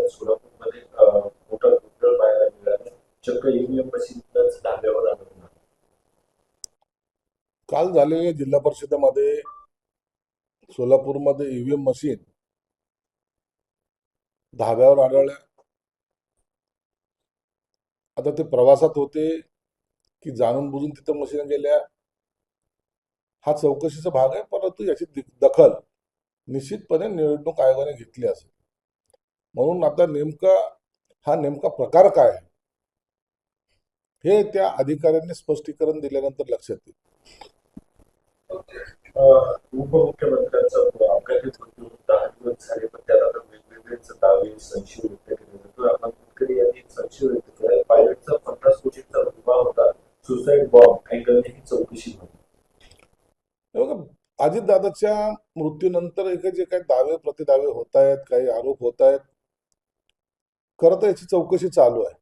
सोलापूरमध्ये मोठा गोंधळ पाहायला मिळाला. चक्क ईव्हीएम मशीनच धाब्यावर आणून काल झालेल्या जिल्हा परिषदेमध्ये सोलापूरमध्ये ईव्हीएम मशीन धाब्यावर आढळल्या. आता ते प्रवासात होते की जाणून बुजून तिथं मशीन गेल्या, हा चौकशीचा भाग आहे. परंतु याची दखल निश्चितपणे निवडणूक आयोगाने घेतली असेल. म्हणून आता नेमका प्रकार काय आहे हे त्या अधिकाऱ्यांनी स्पष्टीकरण दिल्यानंतर लक्षात येईल. उपमुख्यमंत्र्यांचा अपघातीत मृत्यू 10 दिवस झाले, पण त्यात आता वेगवेगळेच दावे संशय व्यक्त केले. आपण गडकरी यांनी संशय व्यक्त केला. पायलटचा 50 कोटींचा विमा होता, सुसाईड बॉम्ब अँगलने ही चौकशी झाली. बघा, अजितदादाच्या मृत्यूनंतर जे काही दावे प्रतिदावे होत आहेत, काही आरोप होत आहेत, खरं तर याची चौकशी चालू आहे.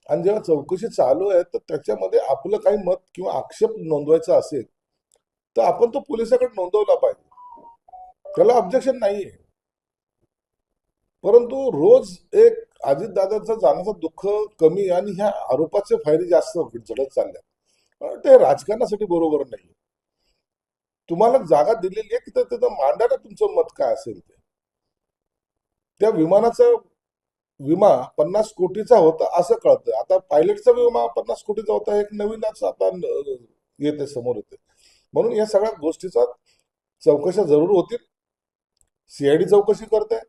आणि जेव्हा चौकशी चालू आहे तर त्याच्यामध्ये आपलं काही मत किंवा आक्षेप नोंदवायचा असेल तर आपण तो पोलिसाकडे नोंदवला पाहिजे, त्याला ऑब्जेक्शन नाहीये. परंतु रोज एक अजितदादांचं जाण्याचं दुःख कमी आणि ह्या आरोपाचे फायदे जास्त झडत चालल्या. ते राजकारणासाठी बरोबर नाही. तुम्हाला जागा दिलेली आहे तिथं तिथं मांडा ना तुमचं मत काय असेल ते. त्या विमानाचा विमा 50 कोटीचा होता असं कळतंय. आता पायलटचा विमा 50 कोटीचा होता, एक नवीनच आता येते समोर येते. म्हणून या सगळ्या गोष्टीचा चौकशा जरूर होतील. सीआयडी चौकशी करते,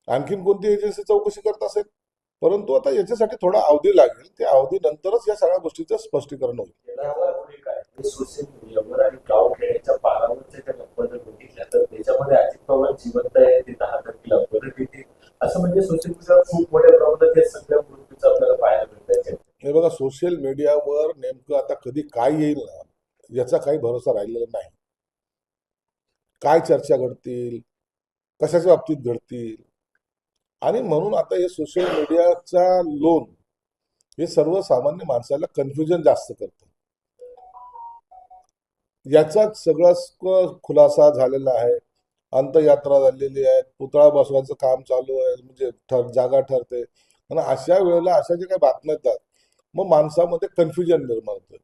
आणखीन कोणती एजन्सी चौकशी करत असेल, परंतु आता याच्यासाठी थोडा अवधी लागेल. त्या अवधीनंतरच या सगळ्या गोष्टीचं स्पष्टीकरण होईल. सोशल मीडियावर आणि गावखेड्याच्या पारावरच्या त्या गप्पा जर बघितल्या तर त्याच्यामध्ये अजित पवार जिवंत आहे, ते 10 तारखेला परत येतील असं म्हणजे सोशल मीडियावर खूप मोठ्या प्रमाणात या सगळ्या गोष्टीचं आपल्याला पाहायला मिळत. हे बघा, सोशल मीडियावर नेमकं आता कधी काय येईल ना याचा काही भरोसा राहिलेला नाही. काय चर्चा घडतील, कशाच्या बाबतीत घडतील, आणि म्हणून आता हे सोशल मीडियाचा लोन हे सर्वसामान्य माणसाला कन्फ्युजन जास्त करतं. याचा सगळा खुलासा झालेला आहे. अंत्ययात्रा झालेली आहे, पुतळा बसवायचं काम चालू आहे, म्हणजे जागा ठरते. आणि अशा वेळेला अशा जे काही बातम्या येतात मग माणसामध्ये कन्फ्युजन निर्माण होतं.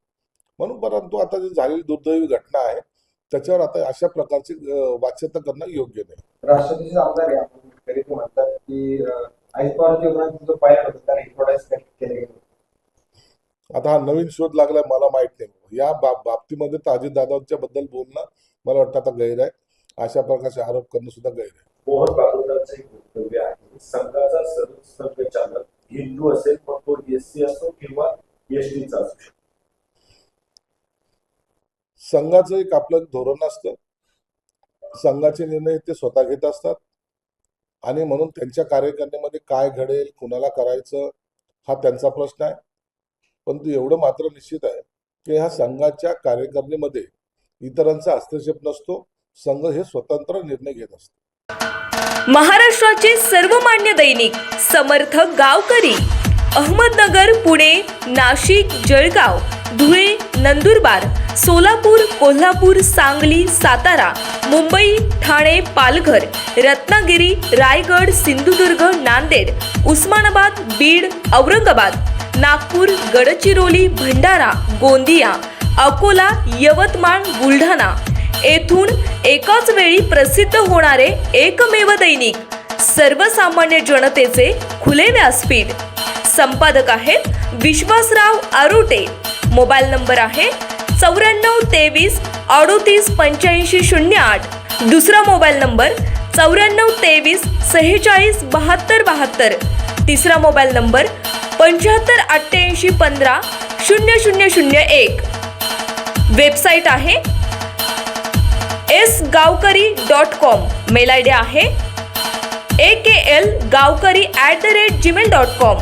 म्हणून परंतु आता जी झालेली दुर्दैवी घटना आहे त्याच्यावर आता अशा प्रकारची वाच्यता करणं योग्य नाही. राष्ट्रपतीचे आमदार म्हणतात की अजित पवारांच्या जो पायलट होता त्याने इन्फोटाईज केले गेले. आता हा नवीन शोध लागलाय, मला माहित नाही. या बाबतीमध्ये तर अजितदादांच्या बद्दल बोलणं मला वाटतं आता गैर आहे. अशा प्रकारचे आरोप करणं सुद्धा गैर आहे. मोहन भागवतांचं एक वक्तव्य आहे, संघाचा सर्वसंघचालक हिंदू असेल, पण तो एससी असो किंवा एसटीचा असू शकतो. संघाचं एक आपलं धोरण असतं, संघाचे निर्णय ते स्वतः घेत असतात. आणि म्हणून त्यांच्या कार्यकारिणीमध्ये काय घडेल, कुणाला करायचं हा त्यांचा प्रश्न आहे. परंतु एवढं मात्र निश्चित आहे की ह्या संघाच्या कार्यकारिणीमध्ये इतरांचा हस्तक्षेप नसतो. संघ हे स्वतंत्र निर्णय घेत असतो. महाराष्ट्राचे सर्वमान्य दैनिक समर्थ गावकरी अहमदनगर, पुणे, नाशिक, जळगाव, धुळे, नंदुरबार, सोलापूर, कोल्हापूर, सांगली, सातारा, मुंबई, ठाणे, पालघर, रत्नागिरी, रायगड, सिंधुदुर्ग, नांदेड, उस्मानाबाद, बीड, औरंगाबाद, नागपूर, गडचिरोली, भंडारा, गोंदिया, अकोला, यवतमाळ, बुलढाणा येथून एकाच वेळी प्रसिद्ध होणारे एकमेव दैनिक, सर्वसामान्य जनतेचे खुले व्यासपीठ. संपादक आहेत विश्वासराव आरोटे. मोबाईल नंबर आहे 94 23 38 85 08. दुसरा मोबाईल नंबर 94 23 46 72 72. तिसरा मोबाईल नंबर 75 88 15 0001. वेबसाईट आहे sgavkari.com. मेल आयडी आहे aklgavkari@gmail.com.